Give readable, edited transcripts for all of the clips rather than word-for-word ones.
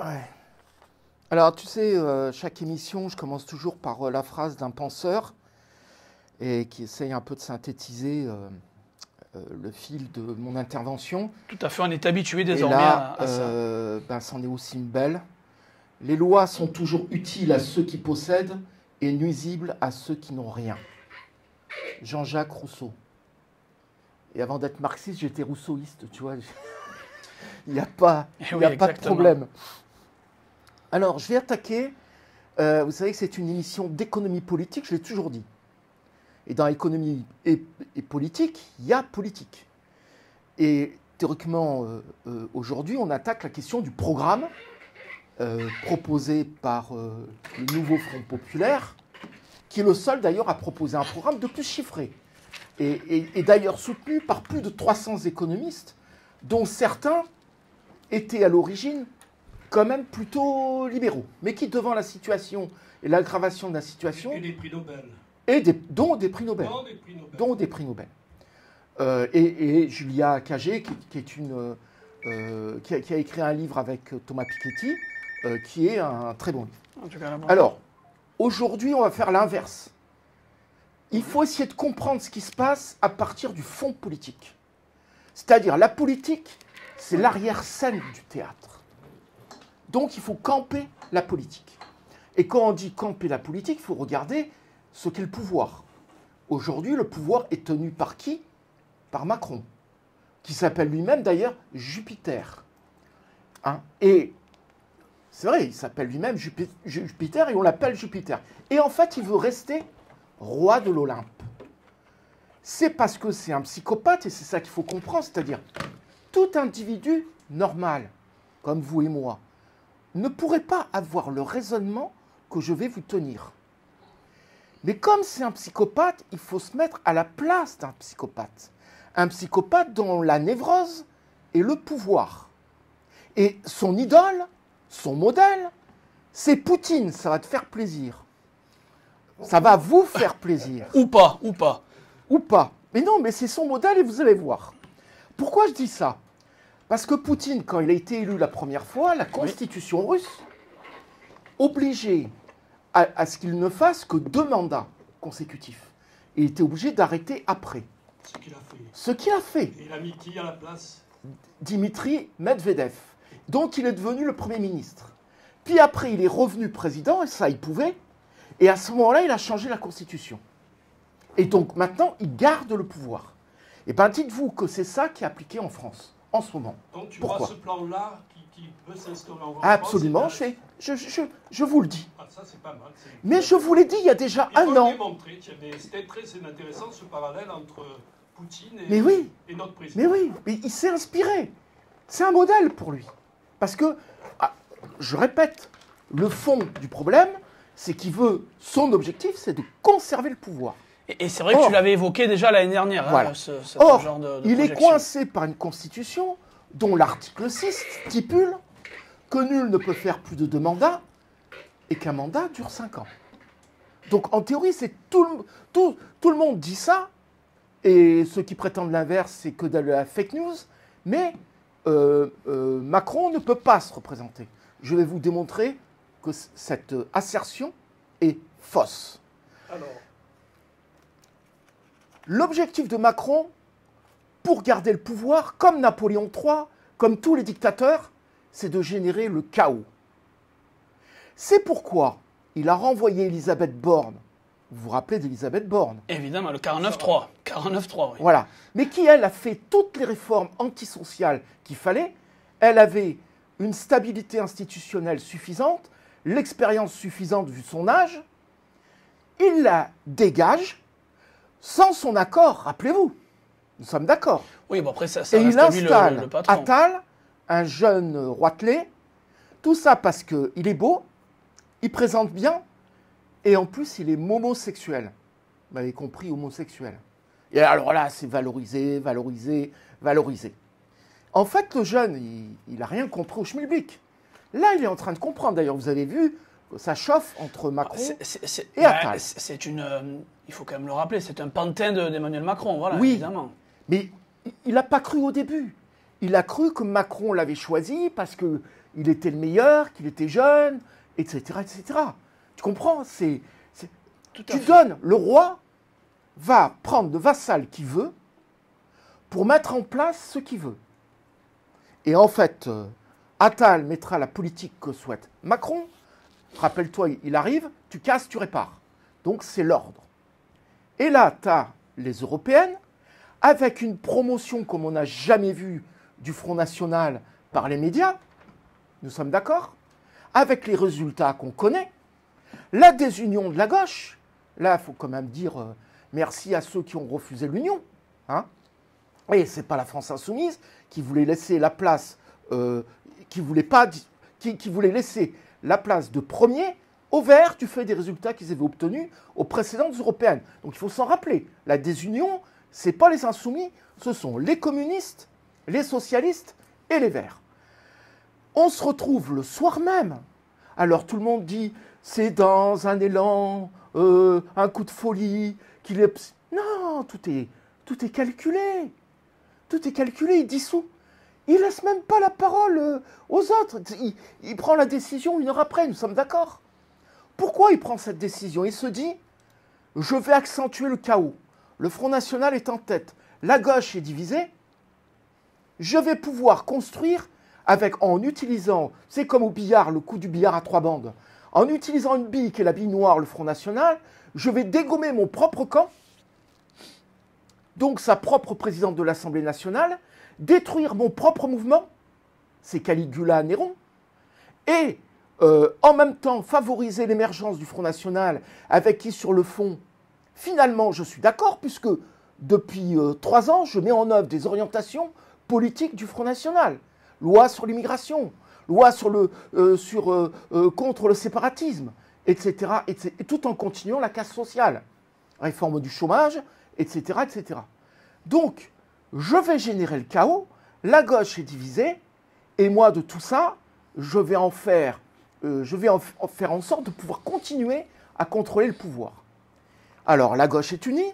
Ouais. Alors, tu sais, chaque émission, je commence toujours par la phrase d'un penseur et qui essaye un peu de synthétiser le fil de mon intervention. Tout à fait, on est habitué Et désormais là, à ça. c'en est aussi une belle. Les lois sont toujours utiles à ceux qui possèdent et nuisibles à ceux qui n'ont rien. Jean-Jacques Rousseau. Et avant d'être marxiste, j'étais rousseauiste, tu vois. Il n'y a pas, Eh il oui, y a pas de exactement. problème. Alors, je vais attaquer. Vous savez que c'est une émission d'économie politique, je l'ai toujours dit. Et dans l'économie et politique, il y a politique. Et théoriquement, aujourd'hui, on attaque la question du programme proposé par le nouveau Front populaire, qui est le seul d'ailleurs à proposer un programme de plus chiffré. Et d'ailleurs soutenu par plus de 300 économistes, dont certains étaient à l'origine quand même plutôt libéraux, mais qui, devant la situation et l'aggravation de la situation... Et des prix Nobel. Dont des prix Nobel. Non, des prix Nobel. Dont des prix Nobel. Et Julia Cagé, qui a écrit un livre avec Thomas Piketty, qui est un très bon livre. En tout cas, là, bon. Alors, aujourd'hui, on va faire l'inverse. Il faut essayer de comprendre ce qui se passe à partir du fond politique. C'est-à-dire, la politique, c'est l'arrière-scène du théâtre. Donc, il faut camper la politique. Et quand on dit camper la politique, il faut regarder ce qu'est le pouvoir. Aujourd'hui, le pouvoir est tenu par qui? Par Macron, qui s'appelle lui-même d'ailleurs Jupiter. Hein? Et c'est vrai, il s'appelle lui-même Jupiter et on l'appelle Jupiter. Et en fait, il veut rester roi de l'Olympe. C'est parce que c'est un psychopathe et c'est ça qu'il faut comprendre, c'est-à-dire tout individu normal, comme vous et moi, ne pourrait pas avoir le raisonnement que je vais vous tenir. Mais comme c'est un psychopathe, il faut se mettre à la place d'un psychopathe. Un psychopathe dont la névrose est le pouvoir. Et son idole, son modèle, c'est Poutine. Ça va te faire plaisir. Ça va vous faire plaisir. Ou pas, ou pas. Ou pas. Mais non, mais c'est son modèle et vous allez voir. Pourquoi je dis ça? Parce que Poutine, quand il a été élu la première fois, la constitution russe obligeait à ce qu'il ne fasse que 2 mandats consécutifs. Et il était obligé d'arrêter après. Ce qu'il a fait. Ce qu'il a fait, Et il a mis qui à la place? Dimitri Medvedev. Donc il est devenu le Premier ministre. Puis après, il est revenu président, et ça, il pouvait. Et à ce moment-là, il a changé la Constitution. Et donc maintenant, il garde le pouvoir. Et bien, dites-vous que c'est ça qui est appliqué en France, en ce moment. Donc tu Pourquoi? vois ce plan-là qui peut s'instaurer en France? Absolument, c'est- je vous le dis. Ah, ça c'est pas mal. Mais je vous l'ai dit il y a déjà Il faut un le an. démontrer. Tiens, mais c'était très intéressant ce parallèle entre Poutine Mais oui. et notre président. Mais oui, mais il s'est inspiré. C'est un modèle pour lui. Parce que, je répète, le fond du problème, c'est qu'il veut, son objectif, c'est de conserver le pouvoir. Et c'est vrai que tu l'avais évoqué déjà l'année dernière, Voilà. ce Or, genre de il est projection. coincé par une constitution dont l'article 6 stipule que nul ne peut faire plus de 2 mandats et qu'un mandat dure 5 ans. Donc, en théorie, c'est tout le monde dit ça, et ceux qui prétendent l'inverse, c'est que de la fake news, mais Macron ne peut pas se représenter. Je vais vous démontrer que cette assertion est fausse. Alors, L'objectif de Macron, pour garder le pouvoir, comme Napoléon III, comme tous les dictateurs, c'est de générer le chaos. C'est pourquoi il a renvoyé Elisabeth Borne. Vous vous rappelez d'Elisabeth Borne? Évidemment, le 49-3. 49-3, oui. Voilà. Mais qui, elle, a fait toutes les réformes antisociales qu'il fallait. Elle avait une stabilité institutionnelle suffisante, l'expérience suffisante vu son âge. Il la dégage sans son accord, rappelez-vous. Nous sommes d'accord. Oui, bon après, ça Et reste il lui installe le patron. Attal, un jeune roitelet. Tout ça parce qu'il est beau, il présente bien, et en plus, il est homosexuel. Vous m'avez compris, homosexuel. Et alors là, c'est valorisé, valorisé, valorisé. En fait, le jeune, il n'a rien compris au schmilblick. Là, il est en train de comprendre. D'ailleurs, vous avez vu que ça chauffe entre Macron et Attal. C'est une... il faut quand même le rappeler, c'est un pantin d'Emmanuel Macron, voilà, Oui. évidemment. Mais il n'a pas cru au début. Il a cru que Macron l'avait choisi parce qu'il il était le meilleur, qu'il était jeune, etc., etc. Tu comprends? Tout à Tu fait. donnes, le roi va prendre le vassal qu'il veut pour mettre en place ce qu'il veut. Et en fait, Attal mettra la politique que souhaite Macron. Rappelle-toi, il arrive, tu casses, tu répares. Donc c'est l'ordre. Et là, tu as les européennes, avec une promotion comme on n'a jamais vu du Front National par les médias, nous sommes d'accord, avec les résultats qu'on connaît, la désunion de la gauche, là, il faut quand même dire merci à ceux qui ont refusé l'union. Hein. Et ce n'est pas la France insoumise qui voulait laisser la place, qui voulait laisser la place de premier au vert du fait des résultats qu'ils avaient obtenus aux précédentes européennes. Donc il faut s'en rappeler, la désunion, ce n'est pas les insoumis, ce sont les communistes, les socialistes et les verts. On se retrouve le soir même. Alors tout le monde dit, c'est dans un élan, un coup de folie, qu'il est... Non, tout est calculé. Tout est calculé, il dissout. Il ne laisse même pas la parole aux autres. Il prend la décision 1 heure après, nous sommes d'accord. Pourquoi il prend cette décision? Il se dit, je vais accentuer le chaos. Le Front National est en tête. La gauche est divisée. Je vais pouvoir construire en utilisant, c'est comme au billard, le coup du billard à 3 bandes. En utilisant une bille qui est la bille noire, le Front National, je vais dégommer mon propre camp, donc sa propre présidente de l'Assemblée nationale, détruire mon propre mouvement, c'est Caligula Néron, et en même temps favoriser l'émergence du Front National, avec qui sur le fond, finalement je suis d'accord, puisque depuis 3 ans, je mets en œuvre des orientations politiques du Front National. Loi sur l'immigration, loi contre le séparatisme, etc., etc., et tout en continuant la casse sociale, réforme du chômage, etc., etc. Donc, je vais générer le chaos, la gauche est divisée, et moi, de tout ça, je vais en faire en sorte de pouvoir continuer à contrôler le pouvoir. Alors, la gauche est unie,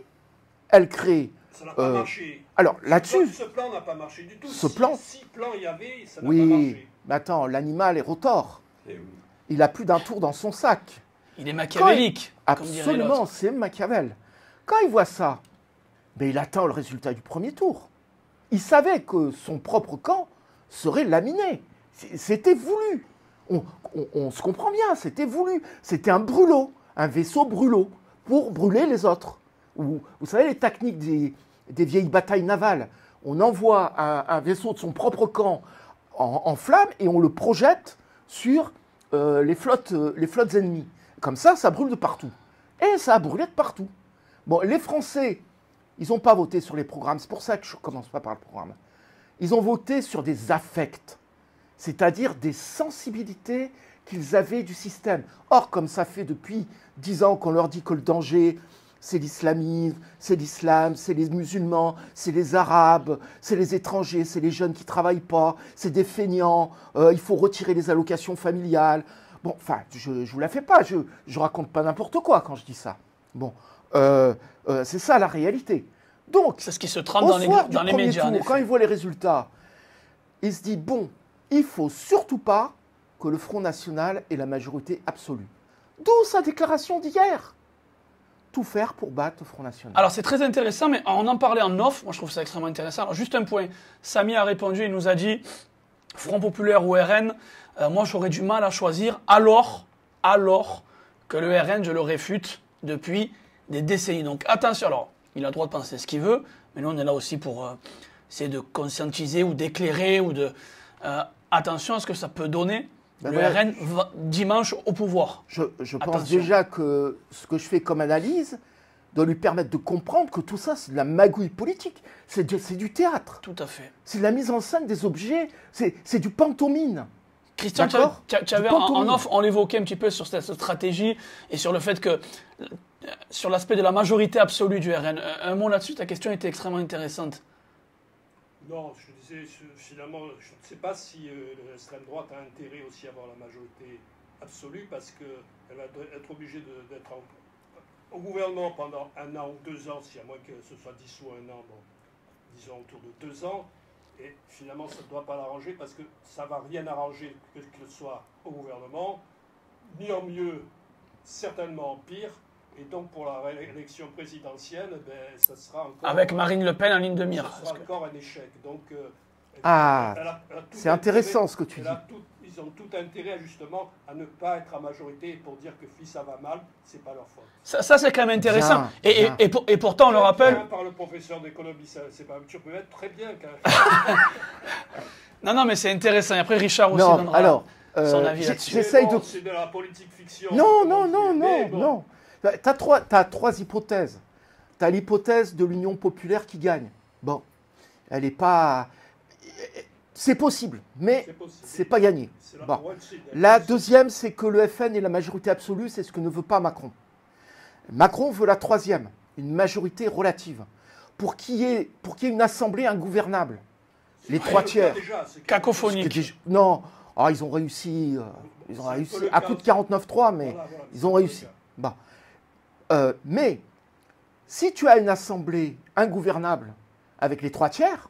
elle crée... Ça n'a pas marché. Alors, là-dessus... Ce plan n'a pas marché du tout. Ce plan... 6 plans il y avait, ça n'a pas Oui, marché. mais attends, l'animal est retors. Eh oui. Il a plus d'un tour dans son sac. Il est machiavélique. comme dirait Absolument, l'autre. c'est Machiavel. Quand il voit ça, ben, il attend le résultat du premier tour. Il savait que son propre camp serait laminé. C'était voulu. On se comprend bien, c'était voulu. C'était un brûlot, un vaisseau brûlot, pour brûler les autres. Vous savez les techniques des vieilles batailles navales. On envoie un vaisseau de son propre camp en flammes et on le projette sur les flottes ennemies. Comme ça brûle de partout. Et ça a brûlé de partout. Bon, les Français, ils n'ont pas voté sur les programmes. C'est pour ça que je ne commence pas par le programme. Ils ont voté sur des affects, c'est-à-dire des sensibilités qu'ils avaient du système. Or, comme ça fait depuis 10 ans qu'on leur dit que le danger, c'est l'islamisme, c'est l'islam, c'est les musulmans, c'est les arabes, c'est les étrangers, c'est les jeunes qui ne travaillent pas, c'est des feignants, il faut retirer les allocations familiales. Bon, enfin, je ne vous la fais pas, je ne raconte pas n'importe quoi quand je dis ça. Bon, c'est ça la réalité. Donc, C'est ce qui se trame dans les médias. Tour, quand il voit les résultats, il se dit, bon, il ne faut surtout pas que le Front National ait la majorité absolue. D'où sa déclaration d'hier. Tout faire pour battre le Front National. Alors c'est très intéressant, mais on en parlait en off, moi je trouve ça extrêmement intéressant. Alors juste un point, Samy a répondu, il nous a dit Front Populaire ou RN, moi j'aurais du mal à choisir, alors que le RN je le réfute depuis des décennies. Donc attention, alors il a le droit de penser ce qu'il veut, mais nous on est là aussi pour essayer de conscientiser ou d'éclairer ou de... attention à ce que ça peut donner. Ben le voilà. RN va dimanche au pouvoir. Je pense Attention. déjà que ce que je fais comme analyse doit lui permettre de comprendre que tout ça, c'est de la magouille politique. C'est du théâtre. Tout à fait. C'est de la mise en scène des objets. C'est du pantomime. Christian, D'accord. tu avais en off, on l'évoquait un petit peu sur cette stratégie et sur le fait que, sur l'aspect de la majorité absolue du RN. Un mot là-dessus, ta question était extrêmement intéressante. Non, je disais, finalement, je ne sais pas si l'extrême droite a intérêt aussi à avoir la majorité absolue, parce qu'elle va être obligée d'être au gouvernement pendant 1 an ou 2 ans, si à moins que ce soit dissous 1 an, bon, disons autour de 2 ans. Et finalement, ça ne doit pas l'arranger parce que ça ne va rien arranger, que ce soit au gouvernement, ni en mieux, certainement en pire. Et donc, pour la réélection présidentielle, ben, ça sera encore... Avec Marine Le Pen en ligne de mire. Ça sera encore un échec. Donc, c'est intéressant ce que tu dis. Ils ont tout intérêt, justement, à ne pas être à majorité et pour dire que si ça va mal, c'est pas leur faute. Ça c'est quand même intéressant. Bien. Et pourtant, on le rappelle... Par le professeur d'économie, c'est pas... Tu peux être très bien. Non, mais c'est intéressant. Et après, Richard aussi donnera son avis là-dessus. J'essaye de... C'est de la politique fiction. Non. Tu as trois hypothèses. Tu as l'hypothèse de l'Union populaire qui gagne. Bon, elle n'est pas... C'est possible, mais c'est pas gagné. Bon. La deuxième, c'est que le FN est la majorité absolue, c'est ce que ne veut pas Macron. Macron veut la troisième, une majorité relative, pour qu'il y ait une assemblée ingouvernable. Les trois tiers. Cacophonique. Non, ils ont réussi à coup de 49-3, mais ils ont réussi. Bon. Mais si tu as une assemblée ingouvernable avec les trois tiers,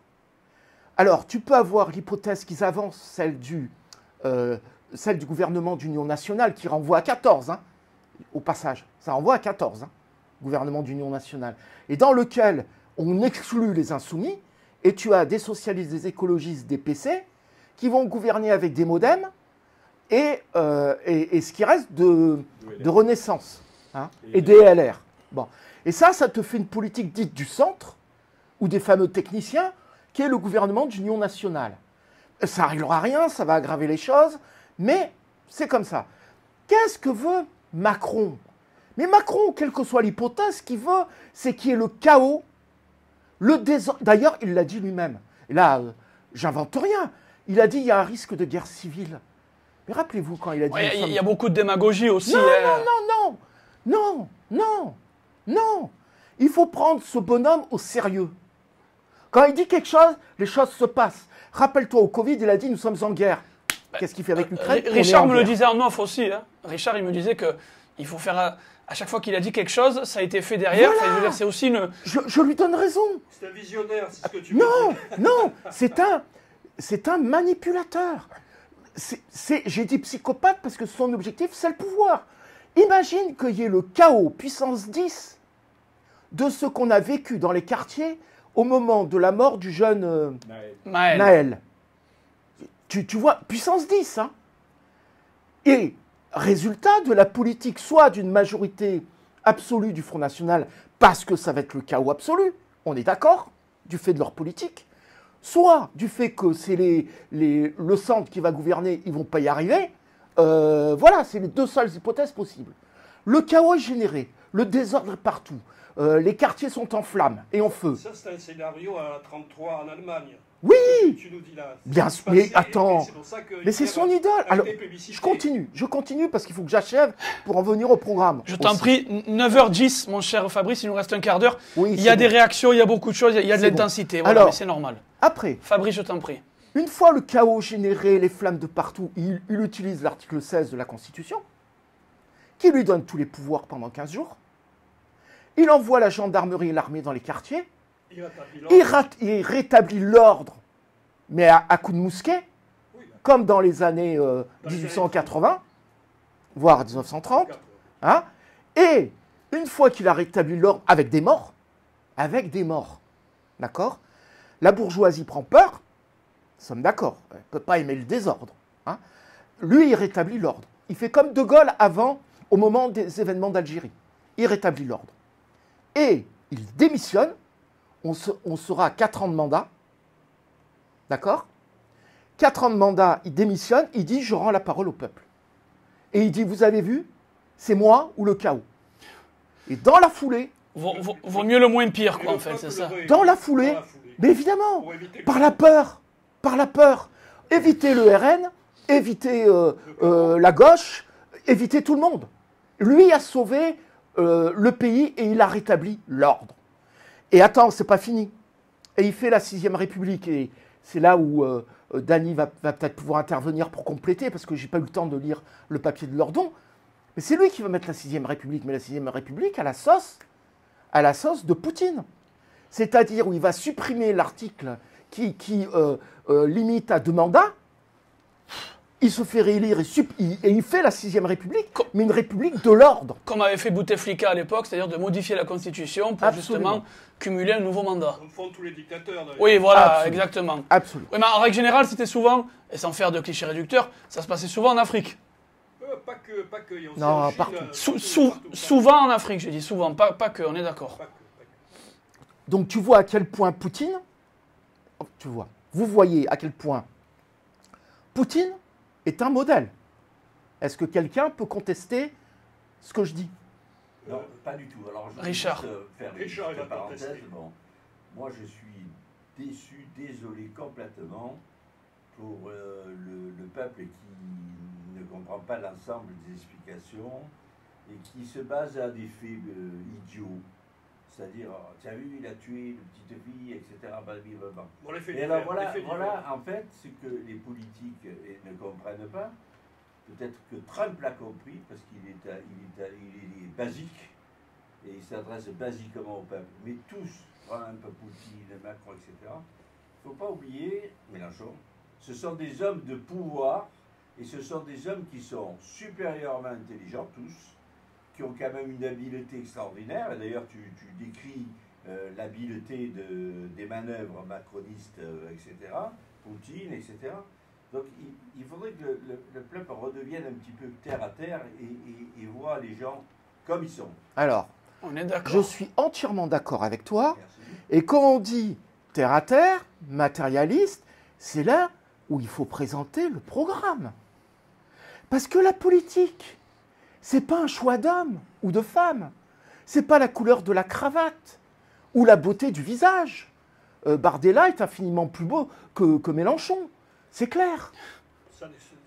alors tu peux avoir l'hypothèse qu'ils avancent, celle du gouvernement d'union nationale qui renvoie à 14, au passage. Ça renvoie à 14, gouvernement d'union nationale. Et dans lequel on exclut les insoumis, et tu as des socialistes, des écologistes, des PC, qui vont gouverner avec des modems, et ce qui reste de Renaissance, et des LR. Bon. Et ça te fait une politique dite du centre, ou des fameux techniciens, qui est le gouvernement d'union nationale. Ça ne réglera rien, ça va aggraver les choses, mais c'est comme ça. Qu'est-ce que veut Macron? Mais Macron, quelle que soit l'hypothèse, ce qu'il veut, c'est qu'il y ait le chaos, le désordre. D'ailleurs, il l'a dit lui-même. Et là, j'invente rien. Il a dit qu'il y a un risque de guerre civile. Mais rappelez-vous quand il a dit... Il y a beaucoup de démagogie aussi. Non. Il faut prendre ce bonhomme au sérieux. Quand il dit quelque chose, les choses se passent. Rappelle-toi, au Covid, il a dit « nous sommes en guerre ». Qu'est-ce qu'il fait avec l'Ukraine? Richard me le disait en off aussi. Richard, il me disait qu'il faut faire... À chaque fois qu'il a dit quelque chose, ça a été fait derrière. Voilà. Je veux dire, c'est aussi une... Je lui donne raison. C'est un visionnaire, c'est ce que tu veux dire. Non, c'est un manipulateur. J'ai dit psychopathe parce que son objectif, c'est le pouvoir. Imagine qu'il y ait le chaos puissance 10 de ce qu'on a vécu dans les quartiers au moment de la mort du jeune Naël. Tu vois, puissance 10. Et résultat de la politique, soit d'une majorité absolue du Front National, parce que ça va être le chaos absolu, on est d'accord, du fait de leur politique, soit du fait que c'est le centre qui va gouverner, ils ne vont pas y arriver. Voilà, c'est les deux seules hypothèses possibles. Le chaos est généré, le désordre est partout, les quartiers sont en flammes et en feu. Ça, c'est un scénario à 33 en Allemagne. Oui, tu nous dis là. bien sûr, mais attends, mais c'est son idole. Alors, je je continue parce qu'il faut que j'achève pour en venir au programme. Je t'en prie, 9h10, mon cher Fabrice, il nous reste un quart d'heure. Oui, il y a des réactions, il y a beaucoup de choses, il y a de l'intensité. Voilà, alors, mais c'est normal. Après, Fabrice, je t'en prie. Une fois le chaos généré, les flammes de partout, il utilise l'article 16 de la Constitution, qui lui donne tous les pouvoirs pendant 15 jours. Il envoie la gendarmerie et l'armée dans les quartiers. Il rétablit l'ordre, mais à coups de mousquet, comme dans les années 1880, voire 1930. Et une fois qu'il a rétabli l'ordre avec des morts, d'accord, la bourgeoisie prend peur, nous sommes d'accord, elle ne peut pas aimer le désordre. Lui, il rétablit l'ordre. Il fait comme De Gaulle avant, au moment des événements d'Algérie. Il rétablit l'ordre. Et il démissionne. On sera à 4 ans de mandat. D'accord? 4 ans de mandat, il démissionne, il dit « je rends la parole au peuple ». Et il dit « vous avez vu, c'est moi ou le chaos ». Et dans la foulée... Vaut mieux le moins pire, quoi, en fait, c'est ça. Dans la foulée, mais évidemment, par la peur. Éviter le RN, éviter la gauche, éviter tout le monde. Lui a sauvé le pays et il a rétabli l'ordre. Et attends, c'est pas fini. Et il fait la 6e République. Et c'est là où Dany va peut-être pouvoir intervenir pour compléter, parce que j'ai pas eu le temps de lire le papier de Lordon. Mais c'est lui qui va mettre la 6e République. Mais la 6e République à la sauce de Poutine. C'est-à-dire où il va supprimer l'article limite à 2 mandats, il se fait réélire et il fait la 6e République, mais une République de l'ordre. Comme avait fait Bouteflika à l'époque, c'est-à-dire de modifier la Constitution pour justement cumuler un nouveau mandat. Comme font tous les dictateurs. Oui, voilà, Absolument. exactement. Absolument. Oui, mais en règle générale, c'était souvent, et sans faire de clichés réducteurs, ça se passait souvent en Afrique. Pas que. Il y a aussi Non, en Chine, partout. Souvent en Afrique, j'ai dit souvent, pas que, on est d'accord. Pas que. Donc tu vois à quel point Poutine, vous voyez à quel point Poutine est un modèle. Est-ce que quelqu'un peut contester ce que je dis? Non, pas du tout. Alors, je Richard. vais juste faire une Richard, il va petite parenthèse. contester. Bon, moi, je suis déçu, désolé complètement pour le peuple qui ne comprend pas l'ensemble des explications et qui se base à des faits idiots. C'est-à-dire, oh, tu as vu, il a tué une petite fille, etc. Blablabla. Bon, les faits Et alors divers, les faits voilà, divers. en fait, ce que les politiques ne comprennent pas, peut-être que Trump l'a compris, parce qu'il est basique, et il s'adresse basiquement au peuple. Mais tous, Trump, Poutine, Macron, etc., il ne faut pas oublier, Mélenchon, ce sont des hommes de pouvoir, et ce sont des hommes qui sont supérieurement intelligents, tous, qui ont quand même une habileté extraordinaire. Et d'ailleurs, tu décris l'habileté des manœuvres macronistes, etc., Poutine, etc. Donc, il faudrait que le peuple redevienne un petit peu terre à terre et voit les gens comme ils sont. Alors, On est d'accord. je suis entièrement d'accord avec toi. Merci. Et quand on dit terre à terre, matérialiste, c'est là où il faut présenter le programme. Parce que la politique, c'est pas un choix d'homme ou de femme. C'est pas la couleur de la cravate ou la beauté du visage. Bardella est infiniment plus beau que Mélenchon. C'est clair.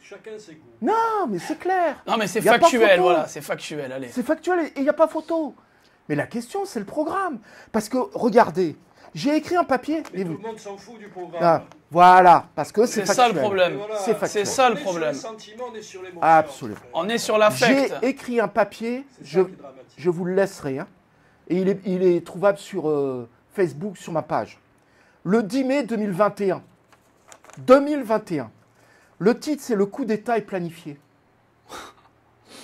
Chacun ses goûts. Non, mais c'est clair. Non, mais c'est Y a pas factuel, photo. voilà, c'est factuel, allez. C'est factuel et il n'y a pas photo. Mais la question, c'est le programme. Parce que, regardez, j'ai écrit un papier. Mais tout le monde s'en fout du programme. Ah, voilà, parce que C'est c'est ça factuel. le problème. Et voilà, C'est factuel. C'est ça le On est problème. sur le sentiment, on est sur l'émotion. Absolument. On est sur J'ai l'affect. écrit un papier, C'est ça je, qui est dramatique. je vous le laisserai. Hein. Et il est trouvable sur Facebook, sur ma page. Le 10 mai 2021. 2021. Le titre, c'est « Le coup d'État est planifié ».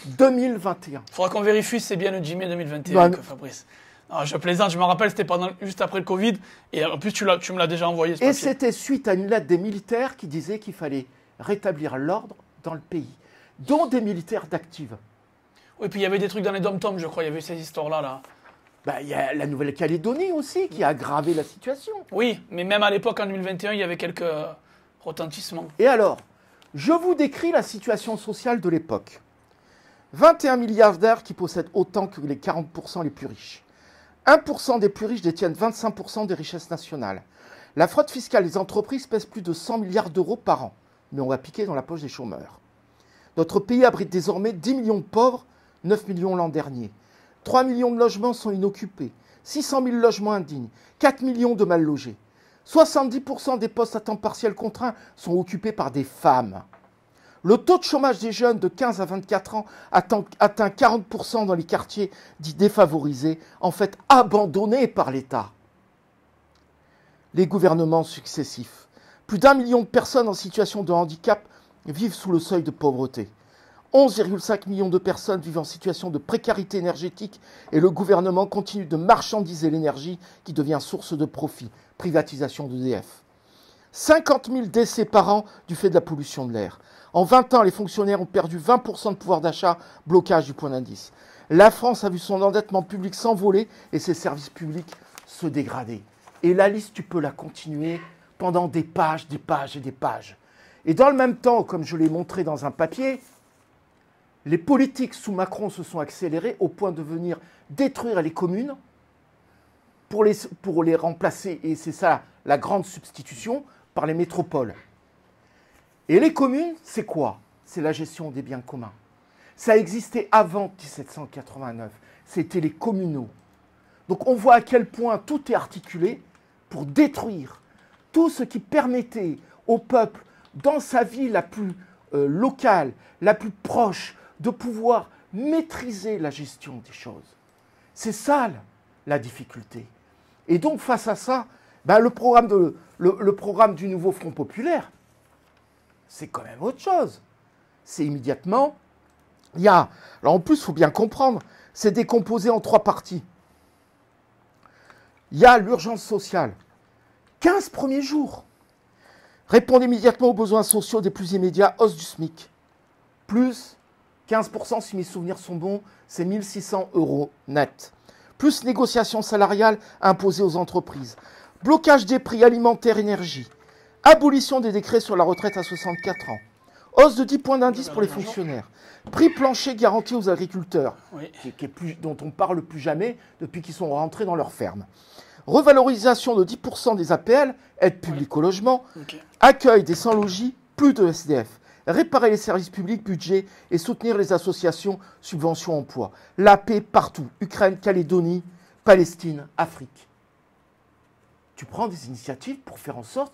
2021. Faudra qu'on vérifie si c'est bien le 10 mai 2021 que Fabrice. Non, je plaisante, je me rappelle, c'était juste après le Covid. Et en plus, tu me l'as déjà envoyé, ce Et papier. c'était suite à une lettre des militaires qui disait qu'il fallait rétablir l'ordre dans le pays, dont des militaires d'Active. Oui, puis il y avait des trucs dans les dom-toms, je crois. Il y avait ces histoires-là. Là. Bah, il y a la Nouvelle-Calédonie aussi qui a aggravé la situation. Oui, mais même à l'époque, en 2021, il y avait quelques retentissements. Et alors, je vous décris la situation sociale de l'époque. 21 milliardaires qui possèdent autant que les 40% les plus riches. 1% des plus riches détiennent 25% des richesses nationales. La fraude fiscale des entreprises pèse plus de 100 milliards d'euros par an, mais on va piquer dans la poche des chômeurs. Notre pays abrite désormais 10 millions de pauvres, 9 millions l'an dernier. 3 millions de logements sont inoccupés, 600 000 logements indignes, 4 millions de mal logés. 70% des postes à temps partiel contraints sont occupés par des femmes. Le taux de chômage des jeunes de 15 à 24 ans atteint 40% dans les quartiers dits défavorisés, en fait abandonnés par l'État. Les gouvernements successifs. Plus d'1 million de personnes en situation de handicap vivent sous le seuil de pauvreté. 11,5 millions de personnes vivent en situation de précarité énergétique et le gouvernement continue de marchandiser l'énergie qui devient source de profit. Privatisation d'EDF. 50 000 décès par an du fait de la pollution de l'air. En 20 ans, les fonctionnaires ont perdu 20% de pouvoir d'achat, blocage du point d'indice. La France a vu son endettement public s'envoler et ses services publics se dégrader. Et la liste, tu peux la continuer pendant des pages, des pages et des pages. Et dans le même temps, comme je l'ai montré dans un papier, les politiques sous Macron se sont accélérées au point de venir détruire les communes pour les remplacer, et c'est ça la grande substitution, par les métropoles. Et les communes, c'est quoi? C'est la gestion des biens communs. Ça existait avant 1789. C'était les communaux. Donc on voit à quel point tout est articulé pour détruire tout ce qui permettait au peuple, dans sa vie la plus locale, la plus proche, de pouvoir maîtriser la gestion des choses. C'est ça la difficulté. Et donc face à ça, Ben, le programme du nouveau Front populaire, c'est quand même autre chose. C'est immédiatement... Alors en plus, il faut bien comprendre, c'est décomposé en 3 parties. Il y a l'urgence sociale. 15 premiers jours. Répondre immédiatement aux besoins sociaux des plus immédiats, hausse du SMIC. Plus 15%, si mes souvenirs sont bons, c'est 1 600 € net. Plus négociations salariales imposées aux entreprises. Blocage des prix alimentaires, énergie. Abolition des décrets sur la retraite à 64 ans. Hausse de 10 points d'indice pour les fonctionnaires. Prix plancher garanti aux agriculteurs, Oui. dont on ne parle plus jamais depuis qu'ils sont rentrés dans leur ferme. Revalorisation de 10% des APL, aide publique au logement. Ok. Accueil des sans-logis, plus de SDF. Réparer les services publics, budget et soutenir les associations, subventions, emploi. La paix partout. Ukraine, Calédonie, Palestine, Afrique. Tu prends des initiatives pour faire en sorte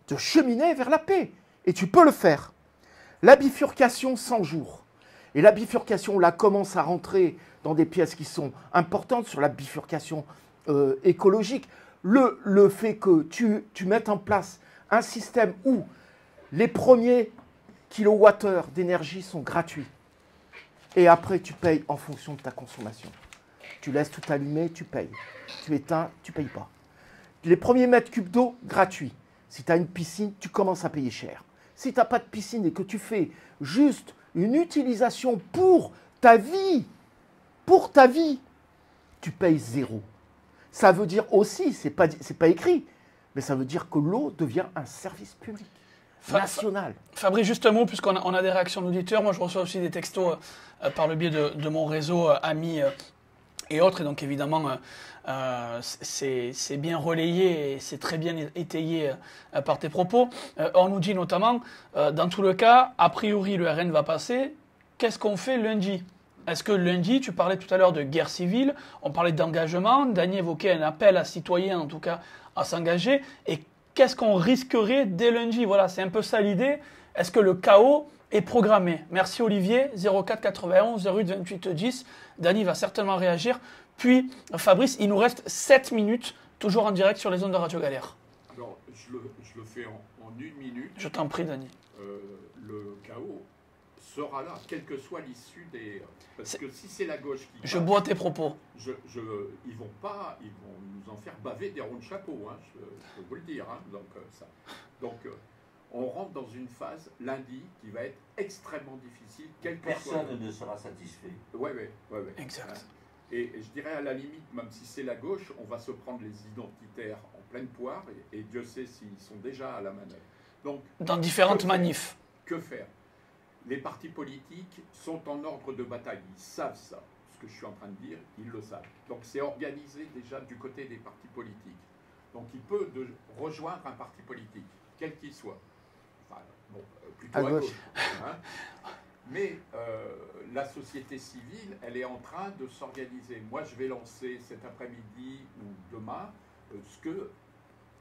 de cheminer vers la paix. Et tu peux le faire. La bifurcation 100 jours. Et la bifurcation, là, commence à rentrer dans des pièces qui sont importantes sur la bifurcation écologique. Le fait que tu mettes en place un système où les premiers kilowattheures d'énergie sont gratuits. Et après, tu payes en fonction de ta consommation. Tu laisses tout allumer, tu payes. Tu éteins, tu ne payes pas. Les premiers mètres cubes d'eau, gratuits. Si tu as une piscine, tu commences à payer cher. Si tu n'as pas de piscine et que tu fais juste une utilisation pour ta vie, tu payes 0. Ça veut dire aussi, c'est pas écrit, mais ça veut dire que l'eau devient un service public national. Fabrice, juste un mot, puisqu'on a des réactions d'auditeurs. Moi, je reçois aussi des textos par le biais de mon réseau amis et autres. Et donc, évidemment, c'est bien relayé et c'est très bien étayé par tes propos. On nous dit notamment, dans tout le cas, a priori, le RN va passer. Qu'est-ce qu'on fait lundi ? Est-ce que lundi, tu parlais tout à l'heure de guerre civile, on parlait d'engagement, Dany évoquait un appel à citoyens, en tout cas, à s'engager. Et qu'est-ce qu'on risquerait dès lundi ? Voilà, c'est un peu ça l'idée. Est-ce que le chaos est programmé ? Merci Olivier, 04 91 08 28 10. Dany va certainement réagir. Puis Fabrice, il nous reste 7 minutes, toujours en direct sur les ondes de Radio Galère. Alors, je le fais en 1 minute. Je t'en prie, Dany. Le chaos sera là, quelle que soit l'issue des... Parce que si c'est la gauche qui... Je bois tes propos. Ils vont nous en faire baver des ronds de chapeau, hein, je peux vous le dire. Hein, donc, on rentre dans une phase lundi qui va être extrêmement difficile. Personne ne sera satisfait. Oui. Exact. Et je dirais à la limite, même si c'est la gauche, on va se prendre les identitaires en pleine poire, et Dieu sait s'ils sont déjà à la manœuvre. Donc, dans différentes manifs. Que faire ? Les partis politiques sont en ordre de bataille, ils savent ça. Ce que je suis en train de dire, ils le savent. Donc c'est organisé déjà du côté des partis politiques. Donc il peut rejoindre un parti politique, quel qu'il soit. Enfin, bon, plutôt à gauche. Hein. Mais la société civile, elle est en train de s'organiser. Moi, je vais lancer cet après-midi ou demain ce que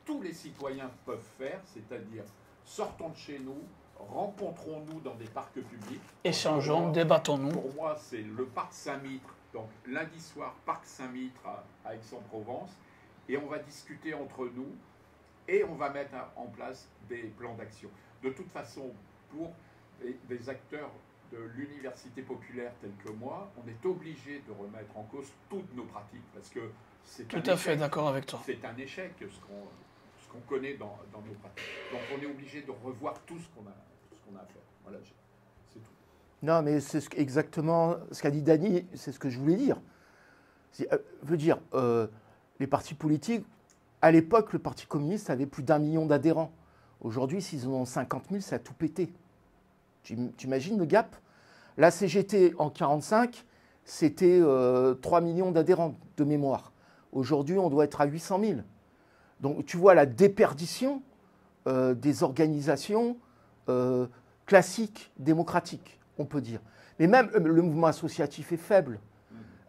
tous les citoyens peuvent faire, c'est-à-dire sortons de chez nous, rencontrons-nous dans des parcs publics. Échangeons, débattons-nous. Pour moi, c'est le parc Saint-Mitre. Donc lundi soir, parc Saint-Mitre à Aix-en-Provence. Et on va discuter entre nous et on va mettre en place des plans d'action. De toute façon, pour des acteurs de l'université populaire tels que moi, on est obligé de remettre en cause toutes nos pratiques parce que c'est tout à fait d'accord avec toi. C'est un échec ce qu'on connaît dans nos pratiques. Donc on est obligé de revoir tout ce qu'on a à faire. Voilà, c'est tout. Non, mais c'est exactement ce qu'a dit Dany, c'est ce que je voulais dire. Les partis politiques, à l'époque, le Parti communiste avait plus d'1 million d'adhérents. Aujourd'hui, s'ils en ont 50 000, ça a tout pété. Tu imagines le gap ? La CGT, en 1945, c'était 3 millions d'adhérents de mémoire. Aujourd'hui, on doit être à 800 000. Donc, tu vois la déperdition des organisations classiques, démocratiques, on peut dire. Mais même le mouvement associatif est faible.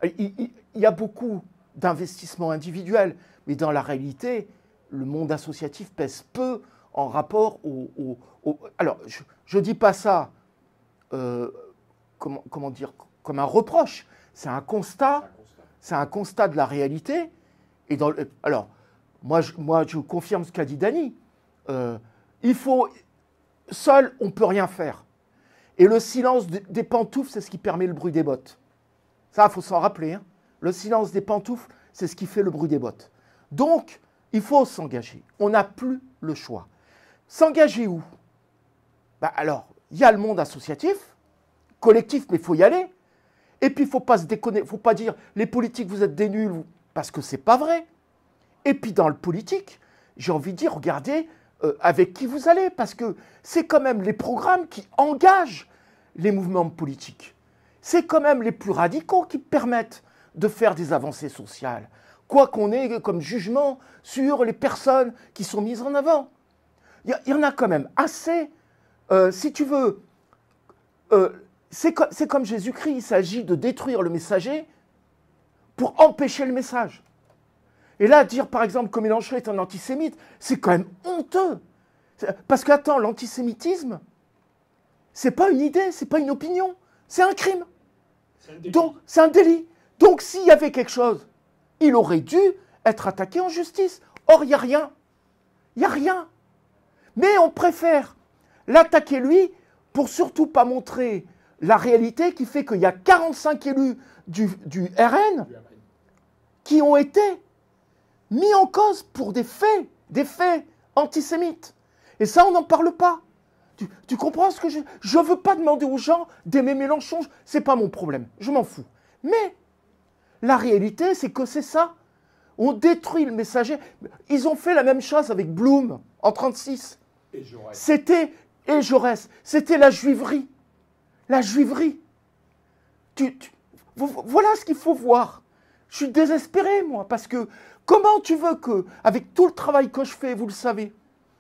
Il y a beaucoup d'investissements individuels, mais dans la réalité, le monde associatif pèse peu en rapport Alors, je ne dis pas ça, comment dire, comme un reproche. C'est un constat. C'est un constat de la réalité. Et alors, moi, je confirme ce qu'a dit Dany. Il faut... Seul, on ne peut rien faire. Et le silence des pantoufles, c'est ce qui permet le bruit des bottes. Ça, il faut s'en rappeler. Hein. Le silence des pantoufles, c'est ce qui fait le bruit des bottes. Donc, il faut s'engager. On n'a plus le choix. S'engager où? Bah alors, il y a le monde associatif, collectif, mais il faut y aller. Et puis, il ne faut pas se déconner. Il ne faut pas dire, les politiques, vous êtes des nuls, parce que ce n'est pas vrai. Et puis, dans le politique, j'ai envie de dire, regardez avec qui vous allez, parce que c'est quand même les programmes qui engagent les mouvements politiques. C'est quand même les plus radicaux qui permettent de faire des avancées sociales, quoi qu'on ait comme jugement sur les personnes qui sont mises en avant. Il y en a quand même assez. Si tu veux, c'est comme Jésus-Christ, il s'agit de détruire le messager pour empêcher le message. Et là, dire par exemple que Mélenchon est un antisémite, c'est quand même honteux. Parce que, attends, l'antisémitisme, c'est pas une idée, c'est pas une opinion, c'est un crime. Donc, c'est un délit. Donc, s'il y avait quelque chose, il aurait dû être attaqué en justice. Or, il n'y a rien. Il n'y a rien. Mais on préfère l'attaquer lui pour surtout pas montrer la réalité qui fait qu'il y a 45 élus du RN qui ont été mis en cause pour des faits antisémites. Et ça, on n'en parle pas. Tu comprends ce que je... Je ne veux pas demander aux gens d'aimer Mélenchon, ce n'est pas mon problème, je m'en fous. Mais la réalité, c'est que c'est ça. On détruit le messager. Ils ont fait la même chose avec Blum en 1936. Et Jaurès. Et Jaurès. C'était la juiverie. La juiverie. Voilà ce qu'il faut voir. Je suis désespéré, moi, parce que comment tu veux que, avec tout le travail que je fais, vous le savez,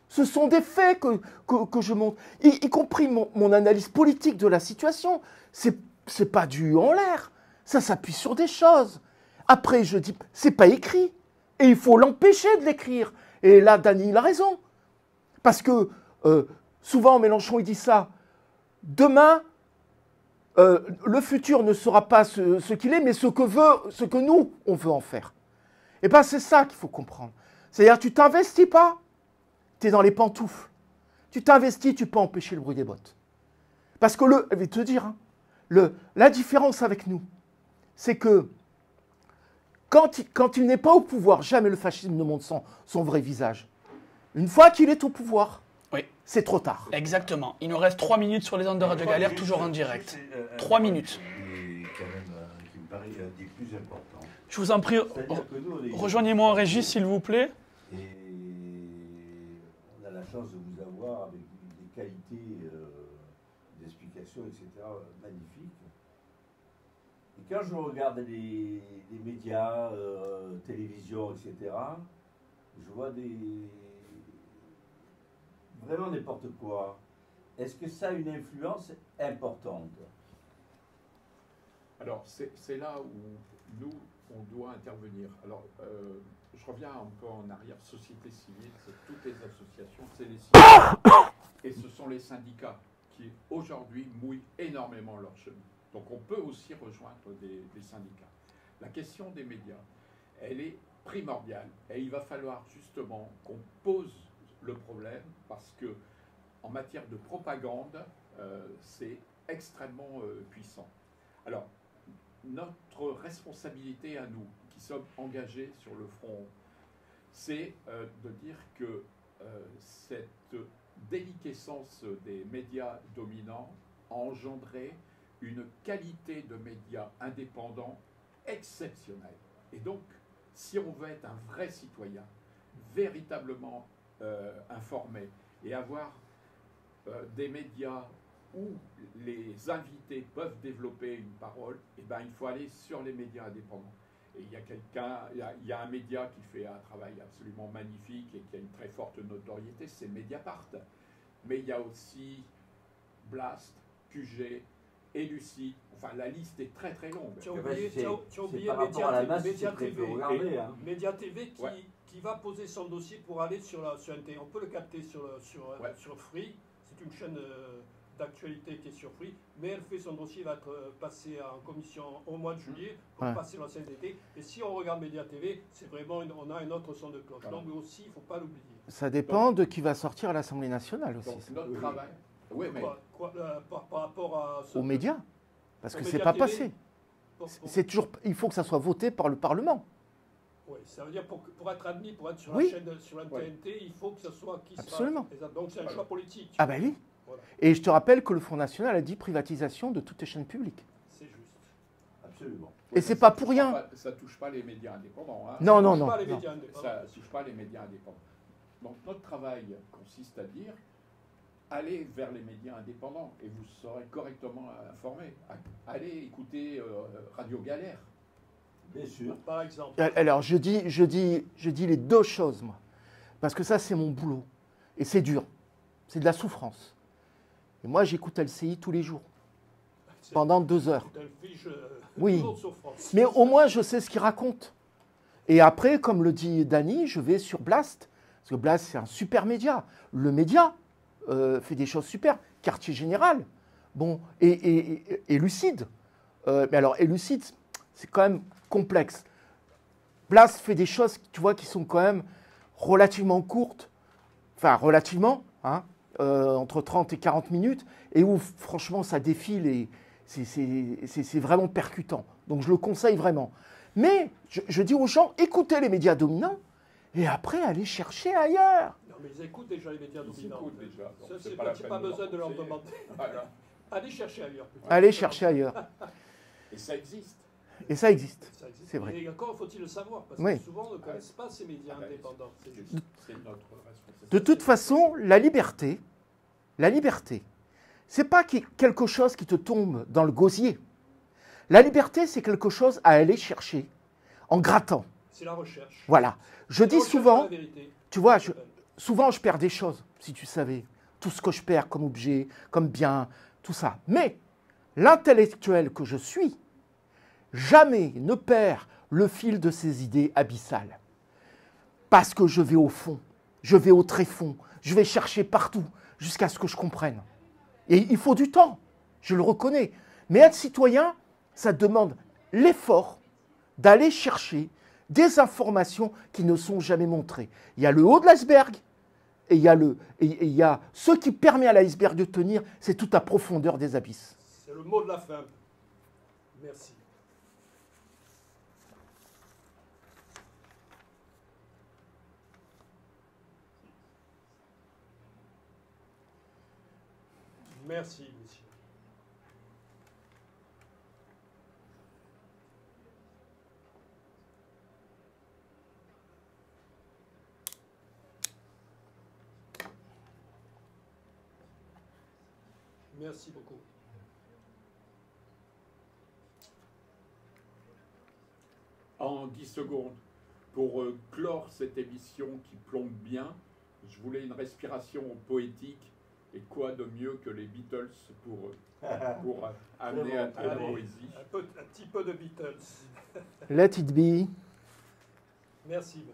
ce sont des faits que je montre, y compris mon analyse politique de la situation, c'est pas du en l'air, ça s'appuie sur des choses. Après, je dis, c'est pas écrit, et il faut l'empêcher de l'écrire. Et là, Dany, il a raison. Parce que, souvent, Mélenchon, il dit ça, demain, le futur ne sera pas ce qu'il est, mais ce que nous, on veut en faire. Et bien, c'est ça qu'il faut comprendre. C'est-à-dire, tu t'investis pas, tu es dans les pantoufles. Tu t'investis, tu peux empêcher le bruit des bottes. Parce que je vais te dire, hein, la différence avec nous, c'est que quand il n'est pas au pouvoir, jamais le fascisme ne montre son vrai visage. Une fois qu'il est au pouvoir, oui, c'est trop tard. Exactement. Il nous reste 3 minutes sur les ondes de Radio Galère, toujours en direct. 3 minutes. Quand même, qui me paraît des plus importants. Je vous en prie, rejoignez-moi en régie, s'il vous plaît. Et on a la chance de vous avoir avec des qualités d'explication, etc., magnifiques. Et quand je regarde les médias, télévision, etc., je vois vraiment n'importe quoi. Est-ce que ça a une influence importante? Alors, c'est là où nous, on doit intervenir. Alors, je reviens un peu en arrière. Société civile, c'est toutes les associations, c'est les syndicats. Et ce sont les syndicats qui, aujourd'hui, mouillent énormément leur chemin. Donc, on peut aussi rejoindre des syndicats. La question des médias, elle est primordiale. Et il va falloir justement qu'on pose le problème parce que, en matière de propagande, c'est extrêmement puissant. Alors, notre responsabilité à nous, qui sommes engagés sur le front, c'est de dire que cette déliquescence des médias dominants a engendré une qualité de médias indépendants exceptionnelle. Et donc, si on veut être un vrai citoyen, véritablement informé, et avoir des médias où les invités peuvent développer une parole, eh ben, il faut aller sur les médias indépendants. Et il y a un média qui fait un travail absolument magnifique et qui a une très forte notoriété, c'est Mediapart. Mais il y a aussi Blast, QG, Lucide. Enfin, la liste est très très longue. Tu as oublié Média TV qui va poser son dossier pour aller sur un télé. On peut le capter sur Free. C'est une chaîne d'actualité qui est surpris, mais elle fait son dossier, va être passé en commission au mois de juillet, pour Ouais. passer la CNDT. Et si on regarde Média TV, c'est vraiment, on a un autre son de cloche. Voilà. Donc aussi, il ne faut pas l'oublier. Ça dépend de qui va sortir à l'Assemblée nationale aussi. Donc ça. notre Oui. travail. Oui, mais Par rapport à ce Aux médias. Parce Aux que c'est médias pas télé. passé. pour- C'est toujours, il faut que ça soit voté par le Parlement. Oui, ça veut dire pour être admis, pour être sur Oui. la chaîne, sur la Ouais. TNT, il faut que ce soit qui Absolument. sera. Donc c'est un choix politique. Ah ben oui. Voilà, Et je te rappelle que le Front National a dit privatisation de toutes les chaînes publiques. c'est juste. Absolument. Et c'est pas pour rien. Ça touche pas les médias indépendants. Hein. Non, non, Touche non. pas les non. médias indépendants. Ça ne touche pas les médias indépendants. Donc notre travail consiste à dire allez vers les médias indépendants et vous serez correctement informés. Allez écouter Radio Galère. Bien sûr. Par exemple. Alors je dis les deux choses, moi. Parce que ça, c'est mon boulot. Et c'est dur. C'est de la souffrance. Et moi, j'écoute LCI tous les jours, C'est- pendant 2 heures. c'est un fiche, Oui. toujours souffrance. Mais au moins, je sais ce qu'il raconte. Et après, comme le dit Dany, je vais sur Blast. Parce que Blast, c'est un super média. Le média fait des choses super. Quartier Général. Bon, et Lucide. Mais alors, et Lucide, c'est quand même complexe. Blast fait des choses, tu vois, qui sont quand même relativement courtes. Enfin, relativement, hein, entre 30 et 40 minutes. Et où, franchement, ça défile et c'est vraiment percutant. Donc, je le conseille vraiment. Mais je dis aux gens, écoutez les médias dominants et après, allez chercher ailleurs. Non, mais ils écoutent déjà les médias Ils dominants. écoutent déjà. donc Ça, c'est c'est pas la pas, peine pas de besoin de leur conseiller. demander. Voilà. Allez chercher ailleurs. Allez chercher ailleurs. Et ça existe. Et ça existe. Ça existe. C'est vrai. Et encore faut-il le savoir, parce Oui. que souvent on ne connaissent pas ces médias Ah ben, indépendants. C'est juste. C'est notre responsabilité. De toute façon, la liberté, c'est pas quelque chose qui te tombe dans le gosier. La liberté, c'est quelque chose à aller chercher en grattant. C'est la recherche. Voilà. Je La dis recherche de souvent, la vérité. tu vois, souvent je perds des choses, si tu savais. Tout ce que je perds comme objet, comme bien, tout ça. Mais l'intellectuel que je suis, jamais ne perd le fil de ses idées abyssales. Parce que je vais au fond, je vais au tréfonds, je vais chercher partout jusqu'à ce que je comprenne. Et il faut du temps, je le reconnais. Mais être citoyen, ça demande l'effort d'aller chercher des informations qui ne sont jamais montrées. Il y a le haut de l'iceberg et il y a ce qui permet à l'iceberg de tenir, c'est toute la profondeur des abysses. C'est le mot de la fin. Merci. Merci, monsieur. Merci beaucoup. En 10 secondes, pour clore cette émission qui plombe bien, je voulais une respiration poétique. Et quoi de mieux que les Beatles pour amener un peu de Allez, poésie. un petit peu de Beatles. Let it be. Merci.